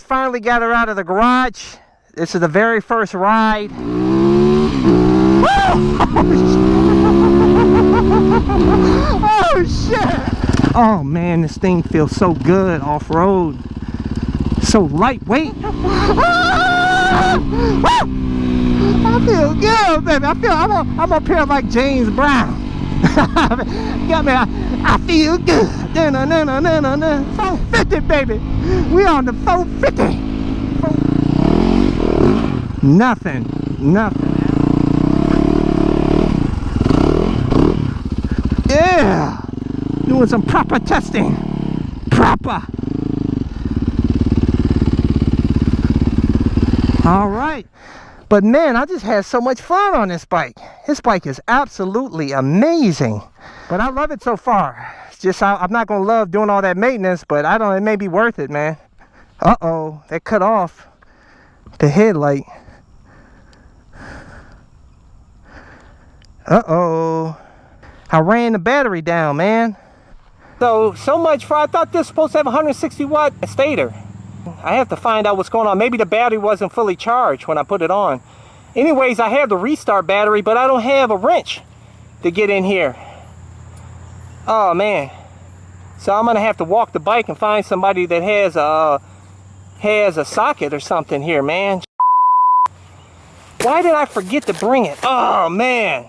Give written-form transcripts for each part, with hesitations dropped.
finally got her out of the garage. This is the very first ride. Oh shit! Oh man, this thing feels so good off-road. So lightweight. I feel good, baby. I'm up here like James Brown. Got me. I feel good. 450, baby. We on the 450. Nothing. Yeah. Doing some proper testing. Proper. All right. But man, I just had so much fun on this bike. This bike is absolutely amazing. But I love it so far. It's just I'm not gonna love doing all that maintenance, but I don't. It may be worth it, man. Uh-oh, that cut off the headlight. Uh-oh, I ran the battery down, man. So much for, I thought this was supposed to have a 160 watt stator. I have to find out what's going on. Maybe the battery wasn't fully charged when I put it on. Anyways, I have the restart battery, but I don't have a wrench to get in here. Oh man. So I'm gonna have to walk the bike and find somebody that has a socket or something here, man. Why did I forget to bring it? Oh man.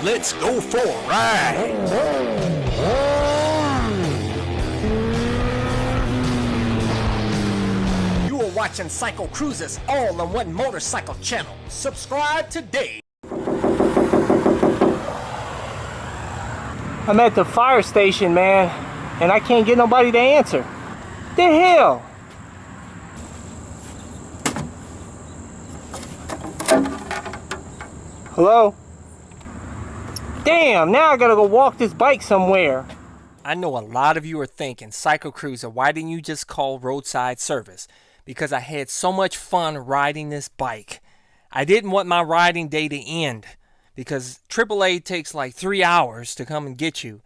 Let's go for a ride. Watching CycleCruza's all-in-one motorcycle channel. Subscribe today. I'm at the fire station, man, and I can't get nobody to answer. The hell? Hello? Damn, now I gotta go walk this bike somewhere. I know a lot of you are thinking, CycleCruza, why didn't you just call roadside service? Because I had so much fun riding this bike. I didn't want my riding day to end because AAA takes like 3 hours to come and get you.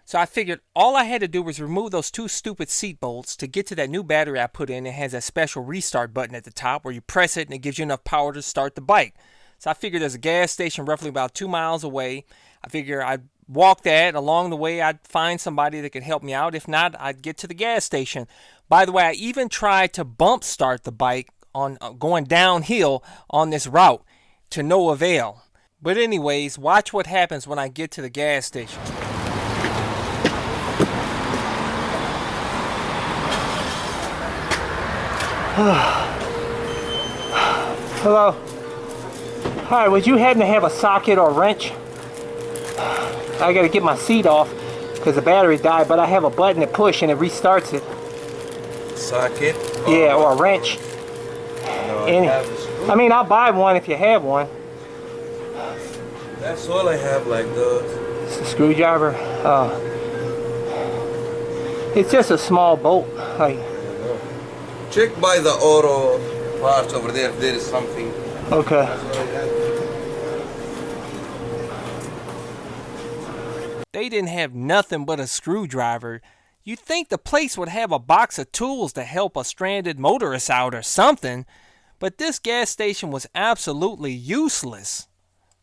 So I figured all I had to do was remove those two stupid seat bolts to get to that new battery I put in. It has that special restart button at the top where you press it and it gives you enough power to start the bike. So I figured there's a gas station roughly about 2 miles away. I figure I'd walk that. Along the way, I'd find somebody that could help me out. If not, I'd get to the gas station. By the way, I even tried to bump start the bike on going downhill on this route to no avail. But anyways, watch what happens when I get to the gas station. Hello. Hi, would you happen to have a socket or a wrench? I gotta get my seat off because the battery died, but I have a button to push and it restarts it. Socket? Yeah, or a wrench. No, I mean, I'll buy one if you have one. That's all I have, like those. It's a screwdriver. It's just a small bolt. Like. Check by the auto parts over there if there is something. Okay. They didn't have nothing but a screwdriver. You'd think the place would have a box of tools to help a stranded motorist out or something, but this gas station was absolutely useless.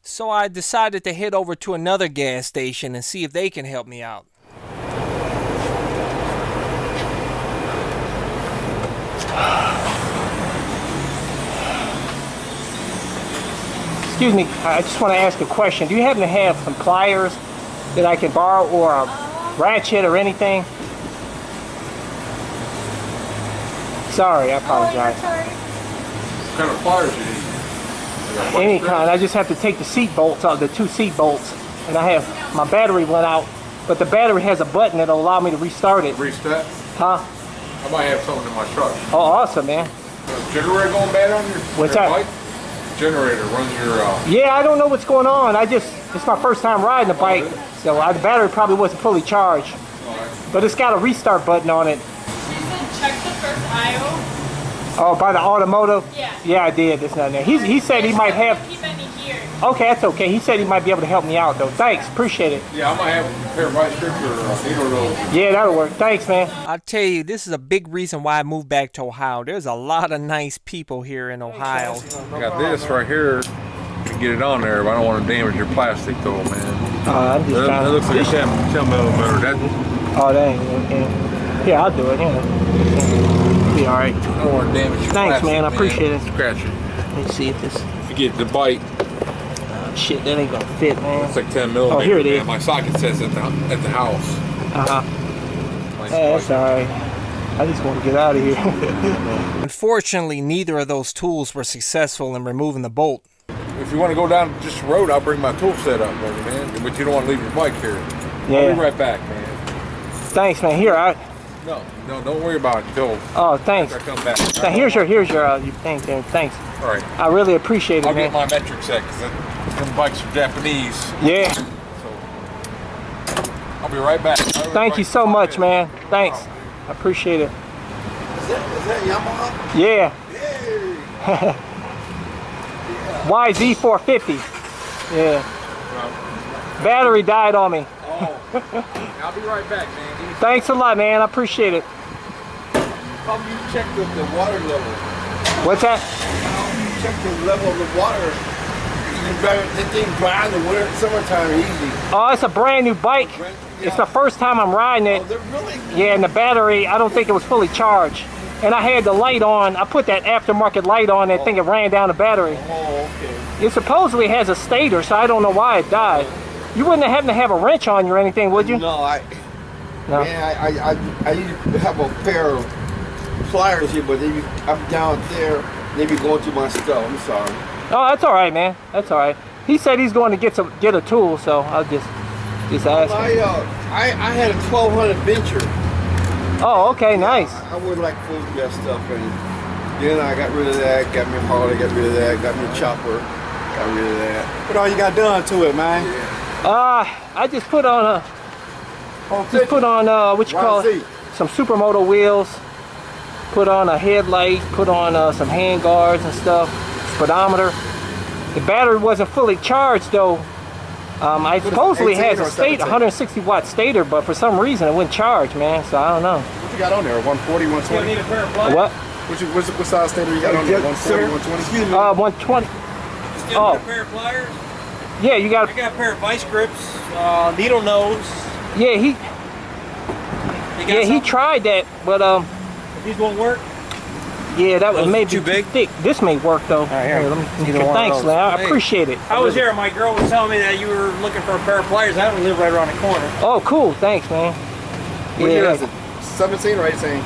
So I decided to head over to another gas station and see if they can help me out. Excuse me, I just want to ask a question. Do you happen to have some pliers that I can borrow, or a ratchet or anything? Sorry, I apologize. What kind of pliers do you need? Any kind. I just have to take the seat bolts out, the two seat bolts, and I have, my battery went out, but the battery has a button that'll allow me to restart it. Restart? Huh? I might have something in my truck. Oh, awesome, man. Generator going bad on your What's that? bike? Generator runs your Yeah, I don't know what's going on. It's my first time riding the bike, so the battery probably wasn't fully charged. But it's got a restart button on it. You said check the first IO. Oh, by the automotive? Yeah. Yeah, I did. There's nothing there. He said he might have. Keep any heat here. Okay, that's okay. He said he might be able to help me out though. Thanks, appreciate it. Yeah, I might have a pair of vice grips or needle those. Yeah, that'll work. Thanks, man. I'll tell you, this is a big reason why I moved back to Ohio. There's a lot of nice people here in Ohio. I got this right here to get it on there, but I don't want to damage your plastic though, man. I'm just That looks like a 10 millimeter. Oh, that ain't okay. Yeah, I'll do it. Yeah. Be all right. I don't want to damage your Thanks, plastic, man. I appreciate it. Scratch it. Let me see if this. If you get the bite, Shit, that ain't gonna fit, man. it's like 10 millimeters. Oh, here it is. Man. My socket says at the house. Nice That's bite. all right. I just want to get out of here. Unfortunately, neither of those tools were successful in removing the bolt. If you want to go down just the road, I'll bring my tool set up, buddy, man. But you don't want to leave your bike here. Yeah. I'll be right back, man. Thanks, man. Here, No, don't worry about it until Oh, thanks. I come back. Now, here's your thing, there. Thanks. All right. I really appreciate it, I'll man. get my metric set because them bikes are Japanese. Yeah. So I'll be right back. Thank you so much, man. Thanks. I appreciate it. Is that Yamaha? Yeah. Hey. YZ450. Yeah. Battery died on me. Oh. I'll be right back, man. Thanks a lot, man. I appreciate it. How do you check the water level? What's that? How do you check the level of the water? You can drive that thing dry in the winter, summertime easy. Oh, it's a brand new bike. It's the first time I'm riding it. Oh, they're really? Yeah, and the battery, I don't think it was fully charged. And I had the light on. I put that aftermarket light on. I think it ran down the battery. Oh, okay. It supposedly has a stator, so I don't know why it died. You wouldn't happen to have a wrench on you or anything, would you? No, No. man, I used to have a pair of pliers here, but I'm down there. They be going through my stuff. I'm sorry. Oh, that's all right, man. That's all right. He said he's going to get a tool, so I'll just ask him. I had a 1200 Venture. Oh, okay, nice. I would like full that stuff, and then I got rid of that. Got me a Harley. Got rid of that. Got me a chopper. Got rid of that. What all you got done to it, man? I just put on what you call it? Some Supermoto wheels. Put on a headlight. Put on some hand guards and stuff. Speedometer. The battery wasn't fully charged though. I supposedly has a 160 watt stator, but for some reason it wouldn't charge, man. So I don't know. What you got on there? 140, 120? need a pair of pliers? What? What size stator you got on there? 140, 120? Excuse me. 120. Still need a pair of pliers. Yeah, you got. I got a pair of vice grips, needle nose. Yeah, You got he tried that, but These won't work. yeah, that was Those maybe too big? thick. This may work though. here. Let me Either one of thanks, those. man. I Hey. appreciate it. I was here. My girl was telling me that you were looking for a pair of pliers. I live right around the corner. Oh, cool. Thanks, man. What year is it? 17 or 18?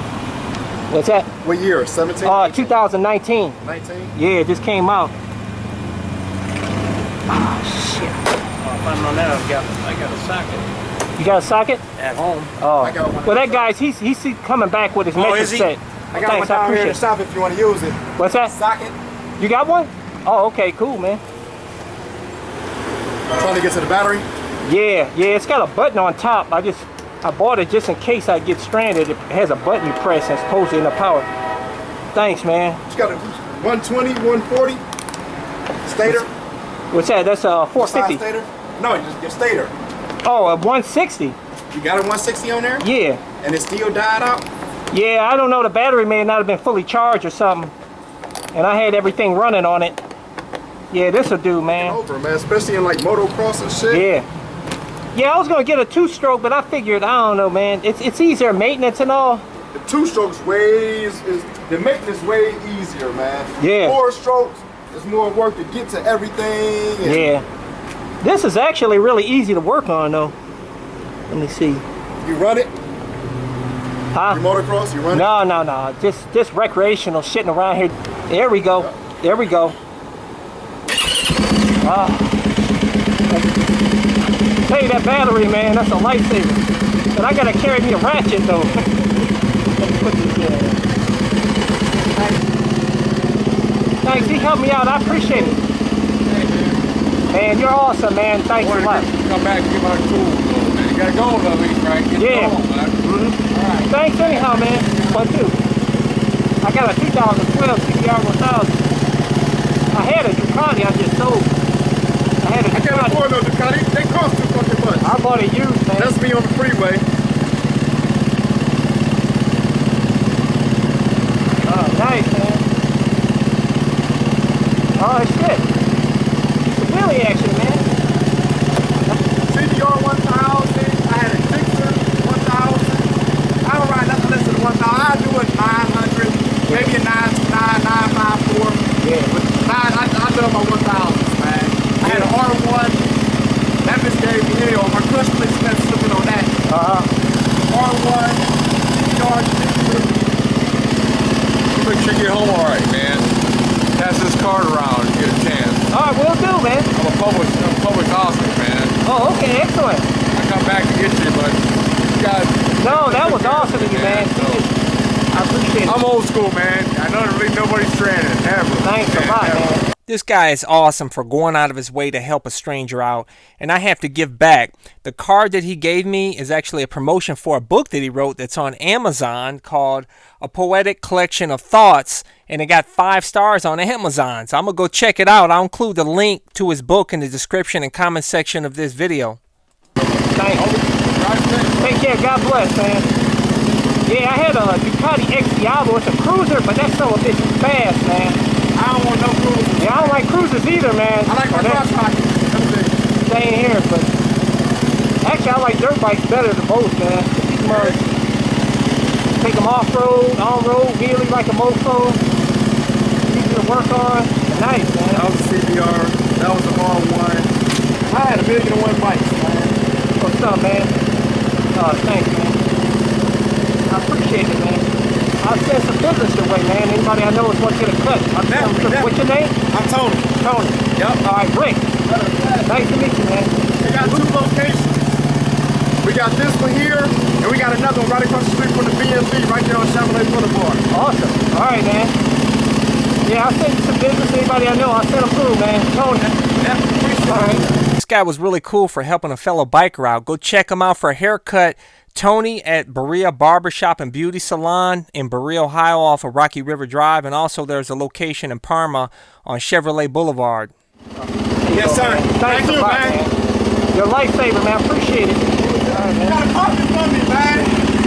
What's that? What year? 17? 2019. 19? Yeah, it just came out. Oh shit. If I'm on that, I got a socket You got a socket? at home. Oh. I got one. Well, that guy's he's coming back with his metric is he? set. I got Thanks, one I down here in appreciate the shop if you want to use it. What's that? Socket. You got one? Oh, okay, cool, man. Trying to get to the battery. Yeah, it's got a button on top. I bought it just in case I get stranded. It has a button you press and it's supposedly in the power. Thanks, man. You got a 120, 140 stator. What's that? That's a Size 450. stator? No, just your stator. Oh, a 160. You got a 160 on there? Yeah. And it still died out? Yeah, I don't know. The battery may not have been fully charged or something. And I had everything running on it. Yeah, this'll do, man. Over, man. Especially in like motocross and shit. Yeah. Yeah, I was gonna get a 2-stroke, but I figured, I don't know, man. It's easier maintenance and all. The 2-strokes is the maintenance way easier, man. Yeah. 4 strokes is more work to get to everything. And Yeah. This is actually really easy to work on, though. Let me see. You run it? Huh? You motocross? You run it? No. Just recreational shitting around here. There we go. There we go. Tell you that battery, man, that's a lifesaver. But I gotta carry me a ratchet though. Let me put this in. Thanks, he helped me out. I appreciate it. Man, you're awesome, man. Thanks a lot. Come back and get my tools, man. You gotta go though, at least, right? Get Yeah. going, man. Thanks anyhow, man. What too? I got a 2012 CBR 1000. I had a Ducati I just sold. had a I can't Ducati. afford no Ducati. They cost too fucking much. I bought a used, man. That's me on the freeway. Oh, nice, man. Oh, shit. Some wheelie action, man. CBR 1000. I had a Gixxer 1000. I don't ride nothing less than 1000. I do a 900, maybe a 954. Yeah. But I love my 1000s, man. I had an R1. That bitch gave me hell. My clutch plate spent slipping on that. R1, CBR Gixxer. Make sure you get home all right, man. Pass this card around if you get a chance. All right, will do, man. I'm a public hostage, man. Oh, okay, excellent. I come back to get you, but you guys. No, that was awesome of you, man. I appreciate it. I'm old school, man. I know really nobody's stranded. Ever. Thanks a lot, man. This guy is awesome for going out of his way to help a stranger out, and I have to give back. The card that he gave me is actually a promotion for a book that he wrote that's on Amazon called A Poetic Collection of Thoughts, and it got 5 stars on Amazon. So I'm going to go check it out. I'll include the link to his book in the description and comment section of this video. Thanks. Take care. God bless, man. Yeah, I had a Ducati X Diablo. It's a cruiser, but that son of a bitch is fast, man. I don't want no cruisers. Yeah, I don't like cruisers either, man. I like my cross pocket. Staying here, but actually I like dirt bikes better than both, man. These mugs, take them off-road, on-road, wheelie like a mofo. Easy to work on. Nice, man. That was a CBR. That was an R1. I had 1,000,001 bikes, man. What's up, man? Thanks, man. I appreciate it, man. I'll send some business your way, man. Anybody I know is going to get a cut. What's your name? I'm Tony. Tony. Yep. All right, Rick. Nice to meet you, man. We got 2 locations. We got this one here, and we got another one right across the street from the BMC right there on Chevrolet Boulevard. Awesome. All right, man. Yeah, I'll send you some business. Anybody I know, I'll send them through, man. Tony. Yeah. All right. This guy was really cool for helping a fellow biker out. Go check him out for a haircut. Tony at Berea Barbershop and Beauty Salon in Berea, Ohio off of Rocky River Drive. And also there's a location in Parma on Chevrolet Boulevard. Yes, sir. Thanks Thank a you, lot, man. You're a lifesaver, man. Appreciate it. All right, You man. got a coffee for me, man.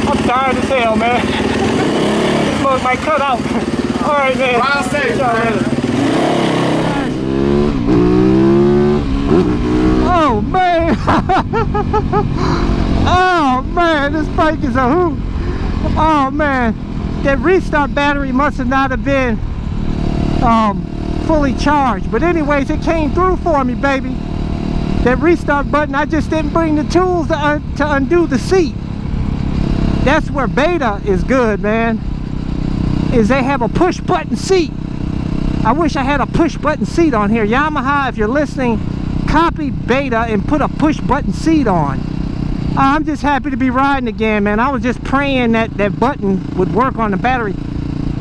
I'm tired as hell, man. This mug might cut out. All right, man. Ride safe, Y'all man. later. Oh, man. Oh, man. This bike is a hoot. Oh, man. That restart battery must have not have been fully charged. But anyways, it came through for me, baby. That restart button, I just didn't bring the tools to undo the seat. That's where Beta is good, man. Is they have a push button seat. I wish I had a push button seat on here. Yamaha, if you're listening, copy Beta and put a push button seat on. I'm just happy to be riding again, man. I was just praying that that button would work on the battery.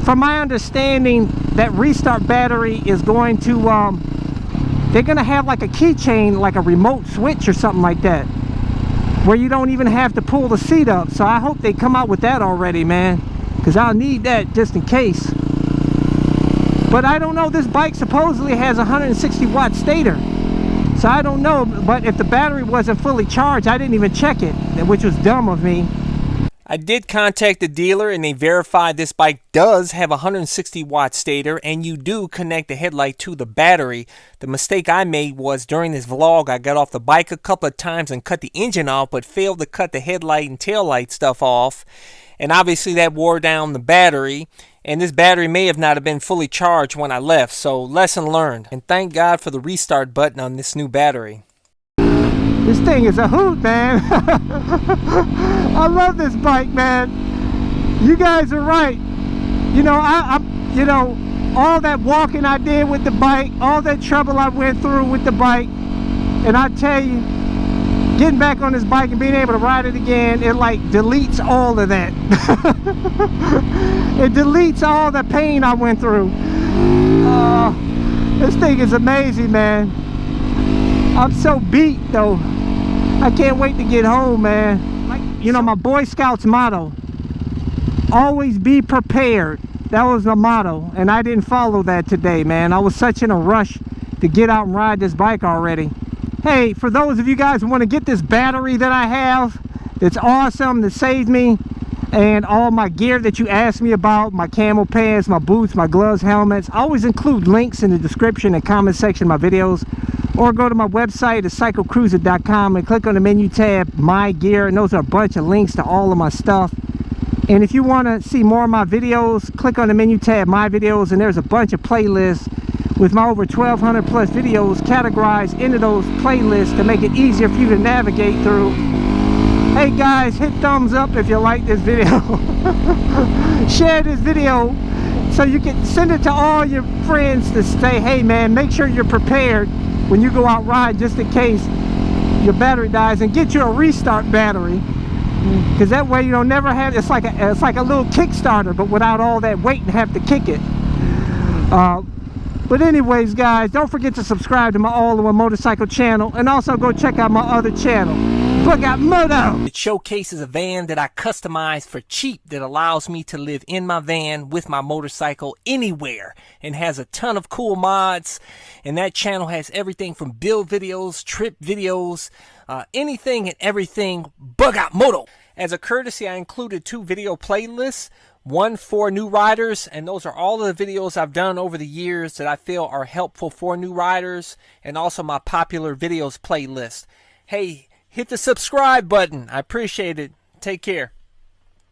From my understanding, that restart battery is going to they're gonna have like a keychain, like a remote switch or something like that, where you don't even have to pull the seat up. So I hope they come out with that already, man, because I'll need that just in case. But I don't know, this bike supposedly has a 160 watt stator, so I don't know. But if the battery wasn't fully charged, I didn't even check it, which was dumb of me. I did contact the dealer and they verified this bike does have a 160 watt stator and you do connect the headlight to the battery. The mistake I made was during this vlog, I got off the bike a couple of times and cut the engine off, but failed to cut the headlight and tail light stuff off. And obviously that wore down the battery, and this battery may have not have been fully charged when I left. So lesson learned, and thank God for the restart button on this new battery. This thing is a hoot, man. I love this bike, man. You guys are right. You know, you know, all that walking I did with the bike, all that trouble I went through with the bike, and I tell you, getting back on this bike and being able to ride it again, it like deletes all of that. It deletes all the pain I went through. This thing is amazing, man. I'm so beat though. I can't wait to get home, man. Like, you know, my Boy Scouts motto, always be prepared. That was my motto, and I didn't follow that today, man. I was such in a rush to get out and ride this bike already. hey, for those of you guys who want to get this battery that I have, it's awesome, that saved me, and all my gear that you asked me about, my camel pants, my boots, my gloves, helmets, I always include links in the description and comment section of my videos, or go to my website at CycleCruza.com and click on the menu tab, My Gear, and those are a bunch of links to all of my stuff. And if you want to see more of my videos, click on the menu tab, My Videos, and there's a bunch of playlists with my over 1,200 plus videos categorized into those playlists to make it easier for you to navigate through. Hey guys, hit thumbs up if you like this video. Share this video so you can send it to all your friends to say, hey man, make sure you're prepared when you go out ride just in case your battery dies, and get you a restart battery. Because that way you don't never have, it's like a little Kickstarter, but without all that weight and have to kick it. But anyways, guys, don't forget to subscribe to my all-in-one motorcycle channel, and also go check out my other channel, Bug Out Moto. It showcases a van that I customized for cheap that allows me to live in my van with my motorcycle anywhere, and has a ton of cool mods. And that channel has everything from build videos, trip videos, anything and everything Bug Out Moto. As a courtesy, I included 2 video playlists, one for new riders, and those are all of the videos I've done over the years that I feel are helpful for new riders, and also my popular videos playlist. Hey, hit the subscribe button. I appreciate it. Take care.